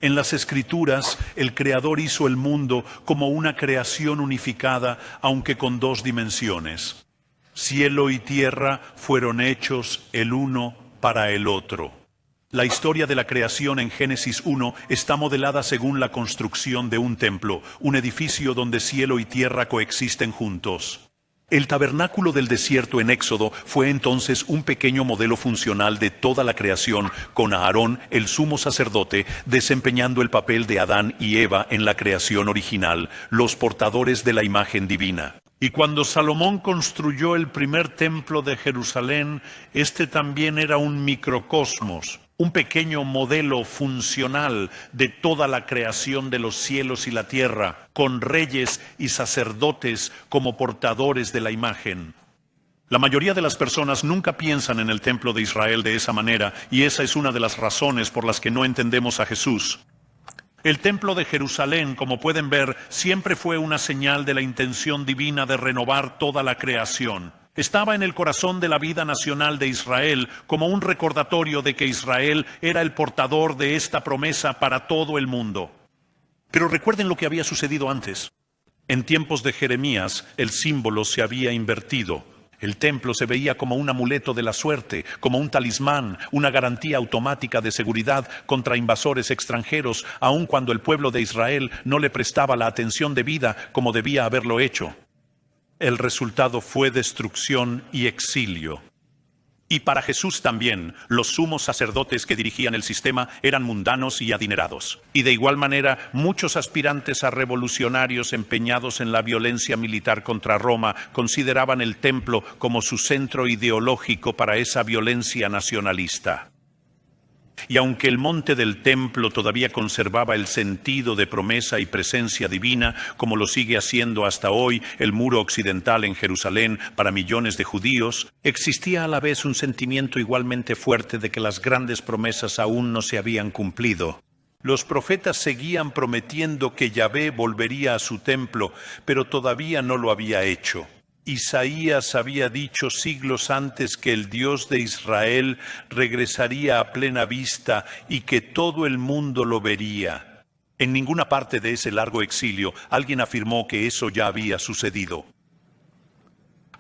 En las Escrituras, el Creador hizo el mundo como una creación unificada, aunque con dos dimensiones. Cielo y tierra fueron hechos el uno para el otro. La historia de la creación en Génesis 1 está modelada según la construcción de un templo, un edificio donde cielo y tierra coexisten juntos. El tabernáculo del desierto en Éxodo fue entonces un pequeño modelo funcional de toda la creación, con Aarón, el sumo sacerdote, desempeñando el papel de Adán y Eva en la creación original, los portadores de la imagen divina. Y cuando Salomón construyó el primer templo de Jerusalén, este también era un microcosmos, un pequeño modelo funcional de toda la creación de los cielos y la tierra, con reyes y sacerdotes como portadores de la imagen. La mayoría de las personas nunca piensan en el templo de Israel de esa manera, y esa es una de las razones por las que no entendemos a Jesús. El templo de Jerusalén, como pueden ver, siempre fue una señal de la intención divina de renovar toda la creación. Estaba en el corazón de la vida nacional de Israel como un recordatorio de que Israel era el portador de esta promesa para todo el mundo. Pero recuerden lo que había sucedido antes. En tiempos de Jeremías, el símbolo se había invertido. El templo se veía como un amuleto de la suerte, como un talismán, una garantía automática de seguridad contra invasores extranjeros, aun cuando el pueblo de Israel no le prestaba la atención debida como debía haberlo hecho. El resultado fue destrucción y exilio. Y para Jesús también, los sumos sacerdotes que dirigían el sistema eran mundanos y adinerados. Y de igual manera, muchos aspirantes a revolucionarios empeñados en la violencia militar contra Roma consideraban el templo como su centro ideológico para esa violencia nacionalista. Y aunque el monte del templo todavía conservaba el sentido de promesa y presencia divina, como lo sigue haciendo hasta hoy el muro occidental en Jerusalén para millones de judíos, existía a la vez un sentimiento igualmente fuerte de que las grandes promesas aún no se habían cumplido. Los profetas seguían prometiendo que Yahvé volvería a su templo, pero todavía no lo había hecho. Isaías había dicho siglos antes que el Dios de Israel regresaría a plena vista y que todo el mundo lo vería. En ninguna parte de ese largo exilio alguien afirmó que eso ya había sucedido.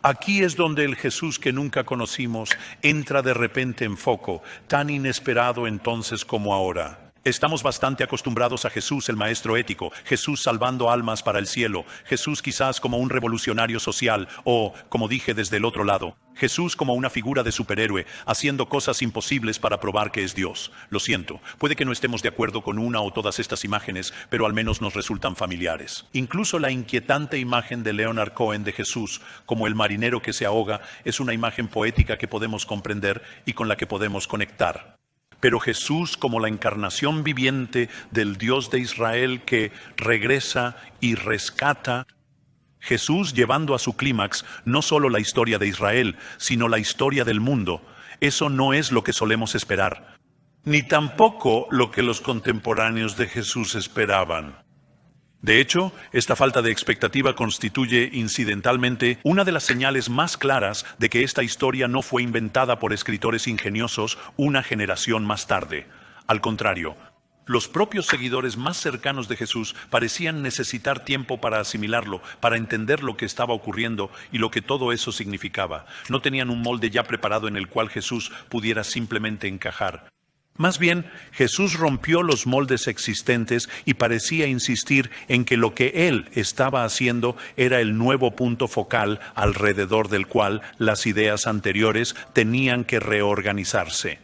Aquí es donde el Jesús que nunca conocimos entra de repente en foco, tan inesperado entonces como ahora. Estamos bastante acostumbrados a Jesús, el maestro ético, Jesús salvando almas para el cielo, Jesús quizás como un revolucionario social o, como dije desde el otro lado, Jesús como una figura de superhéroe, haciendo cosas imposibles para probar que es Dios. Lo siento, puede que no estemos de acuerdo con una o todas estas imágenes, pero al menos nos resultan familiares. Incluso la inquietante imagen de Leonard Cohen de Jesús, como el marinero que se ahoga, es una imagen poética que podemos comprender y con la que podemos conectar. Pero Jesús como la encarnación viviente del Dios de Israel que regresa y rescata, Jesús llevando a su clímax no solo la historia de Israel, sino la historia del mundo. Eso no es lo que solemos esperar, ni tampoco lo que los contemporáneos de Jesús esperaban. De hecho, esta falta de expectativa constituye, incidentalmente, una de las señales más claras de que esta historia no fue inventada por escritores ingeniosos una generación más tarde. Al contrario, los propios seguidores más cercanos de Jesús parecían necesitar tiempo para asimilarlo, para entender lo que estaba ocurriendo y lo que todo eso significaba. No tenían un molde ya preparado en el cual Jesús pudiera simplemente encajar. Más bien, Jesús rompió los moldes existentes y parecía insistir en que lo que Él estaba haciendo era el nuevo punto focal alrededor del cual las ideas anteriores tenían que reorganizarse.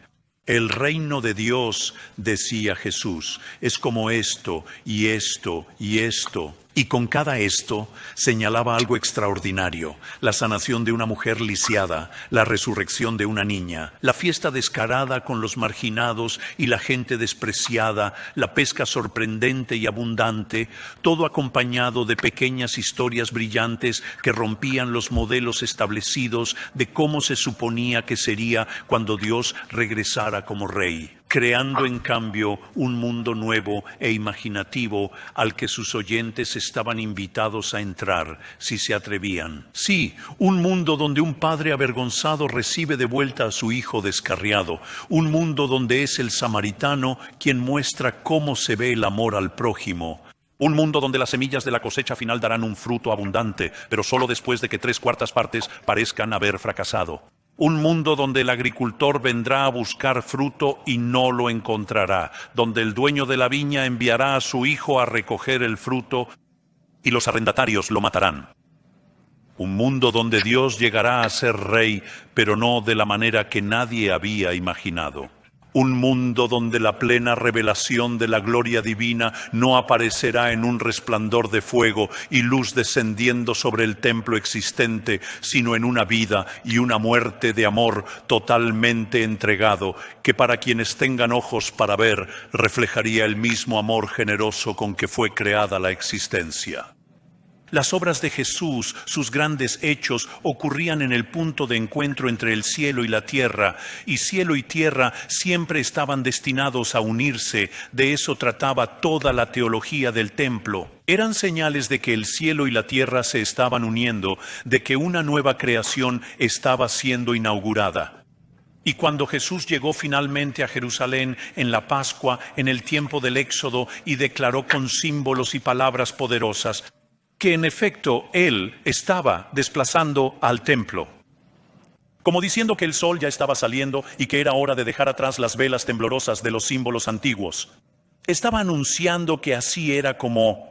El reino de Dios, decía Jesús, es como esto y esto y esto. Y con cada esto señalaba algo extraordinario: la sanación de una mujer lisiada, la resurrección de una niña, la fiesta descarada con los marginados y la gente despreciada, la pesca sorprendente y abundante, todo acompañado de pequeñas historias brillantes que rompían los modelos establecidos de cómo se suponía que sería cuando Dios regresara como rey. creando en cambio un mundo nuevo e imaginativo al que sus oyentes estaban invitados a entrar si se atrevían. Sí, un mundo donde un padre avergonzado recibe de vuelta a su hijo descarriado, un mundo donde es el samaritano quien muestra cómo se ve el amor al prójimo. Un mundo donde las semillas de la cosecha final darán un fruto abundante, pero solo después de que 3/4 partes parezcan haber fracasado. Un mundo donde el agricultor vendrá a buscar fruto y no lo encontrará, donde el dueño de la viña enviará a su hijo a recoger el fruto y los arrendatarios lo matarán. Un mundo donde Dios llegará a ser rey, pero no de la manera que nadie había imaginado. Un mundo donde la plena revelación de la gloria divina no aparecerá en un resplandor de fuego y luz descendiendo sobre el templo existente, sino en una vida y una muerte de amor totalmente entregado, que para quienes tengan ojos para ver, reflejaría el mismo amor generoso con que fue creada la existencia. Las obras de Jesús, sus grandes hechos, ocurrían en el punto de encuentro entre el cielo y la tierra, y cielo y tierra siempre estaban destinados a unirse. De eso trataba toda la teología del templo. Eran señales de que el cielo y la tierra se estaban uniendo, de que una nueva creación estaba siendo inaugurada. Y cuando Jesús llegó finalmente a Jerusalén en la Pascua, en el tiempo del Éxodo, y declaró con símbolos y palabras poderosas que en efecto Él estaba desplazando al templo, como diciendo que el sol ya estaba saliendo y que era hora de dejar atrás las velas temblorosas de los símbolos antiguos. Estaba anunciando que así era como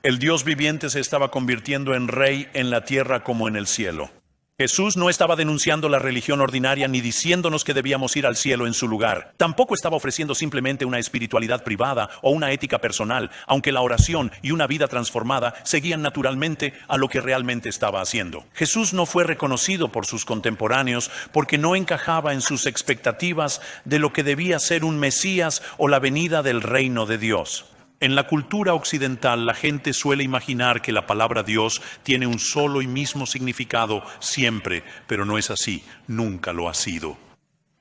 el Dios viviente se estaba convirtiendo en rey en la tierra como en el cielo. Jesús no estaba denunciando la religión ordinaria ni diciéndonos que debíamos ir al cielo en su lugar. Tampoco estaba ofreciendo simplemente una espiritualidad privada o una ética personal, aunque la oración y una vida transformada seguían naturalmente a lo que realmente estaba haciendo. Jesús no fue reconocido por sus contemporáneos porque no encajaba en sus expectativas de lo que debía ser un Mesías o la venida del reino de Dios. En la cultura occidental, la gente suele imaginar que la palabra Dios tiene un solo y mismo significado siempre, pero no es así, nunca lo ha sido.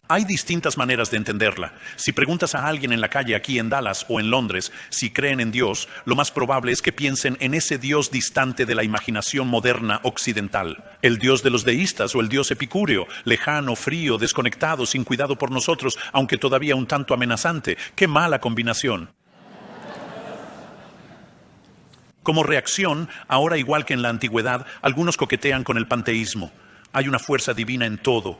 Hay distintas maneras de entenderla. Si preguntas a alguien en la calle aquí en Dallas o en Londres si creen en Dios, lo más probable es que piensen en ese Dios distante de la imaginación moderna occidental. El Dios de los deístas o el Dios epicúreo, lejano, frío, desconectado, sin cuidado por nosotros, aunque todavía un tanto amenazante. ¡Qué mala combinación! Como reacción, ahora igual que en la antigüedad, algunos coquetean con el panteísmo. Hay una fuerza divina en todo,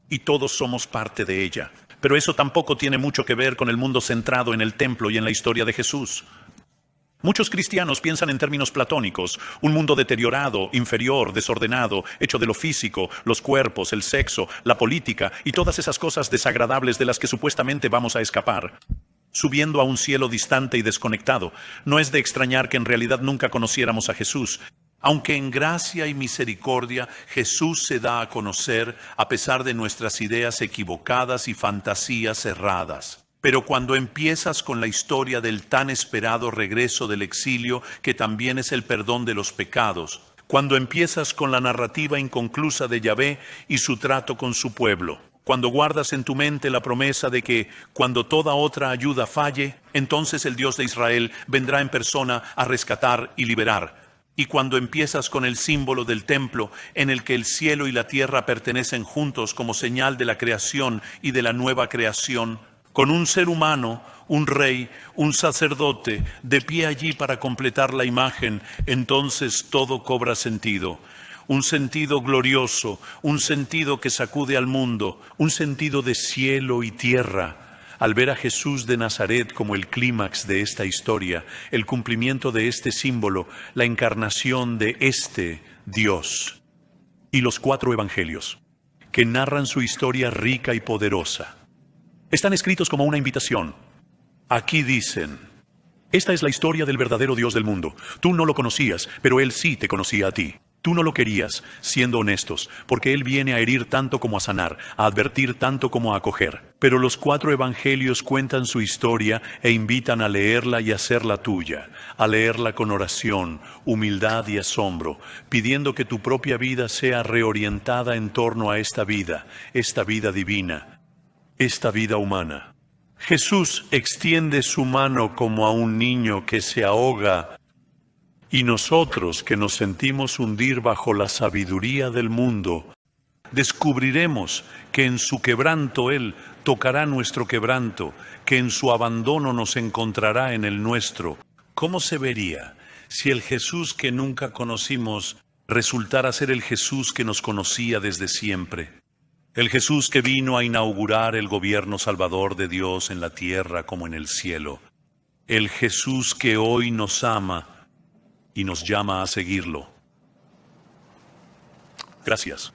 y todos somos parte de ella. Pero eso tampoco tiene mucho que ver con el mundo centrado en el templo y en la historia de Jesús. Muchos cristianos piensan en términos platónicos, un mundo deteriorado, inferior, desordenado, hecho de lo físico, los cuerpos, el sexo, la política y todas esas cosas desagradables de las que supuestamente vamos a escapar, subiendo a un cielo distante y desconectado. No es de extrañar que en realidad nunca conociéramos a Jesús. Aunque en gracia y misericordia Jesús se da a conocer a pesar de nuestras ideas equivocadas y fantasías erradas. Pero cuando empiezas con la historia del tan esperado regreso del exilio, que también es el perdón de los pecados, cuando empiezas con la narrativa inconclusa de Yahvé y su trato con su pueblo, cuando guardas en tu mente la promesa de que cuando toda otra ayuda falle, entonces el Dios de Israel vendrá en persona a rescatar y liberar. Y cuando empiezas con el símbolo del templo, en el que el cielo y la tierra pertenecen juntos como señal de la creación y de la nueva creación, con un ser humano, un rey, un sacerdote, de pie allí para completar la imagen, entonces todo cobra sentido. Un sentido glorioso, un sentido que sacude al mundo, un sentido de cielo y tierra. Al ver a Jesús de Nazaret como el clímax de esta historia, el cumplimiento de este símbolo, la encarnación de este Dios. Y los 4 evangelios, que narran su historia rica y poderosa, están escritos como una invitación. Aquí dicen: esta es la historia del verdadero Dios del mundo. Tú no lo conocías, pero Él sí te conocía a ti. Tú no lo querías, siendo honestos, porque Él viene a herir tanto como a sanar, a advertir tanto como a acoger. Pero los 4 evangelios cuentan su historia e invitan a leerla y hacerla tuya, a leerla con oración, humildad y asombro, pidiendo que tu propia vida sea reorientada en torno a esta vida divina, esta vida humana. Jesús extiende su mano como a un niño que se ahoga, y nosotros que nos sentimos hundir bajo la sabiduría del mundo, descubriremos que en su quebranto Él tocará nuestro quebranto, que en su abandono nos encontrará en el nuestro. ¿Cómo se vería si el Jesús que nunca conocimos resultara ser el Jesús que nos conocía desde siempre? El Jesús que vino a inaugurar el gobierno salvador de Dios en la tierra como en el cielo. El Jesús que hoy nos ama y nos llama a seguirlo. Gracias.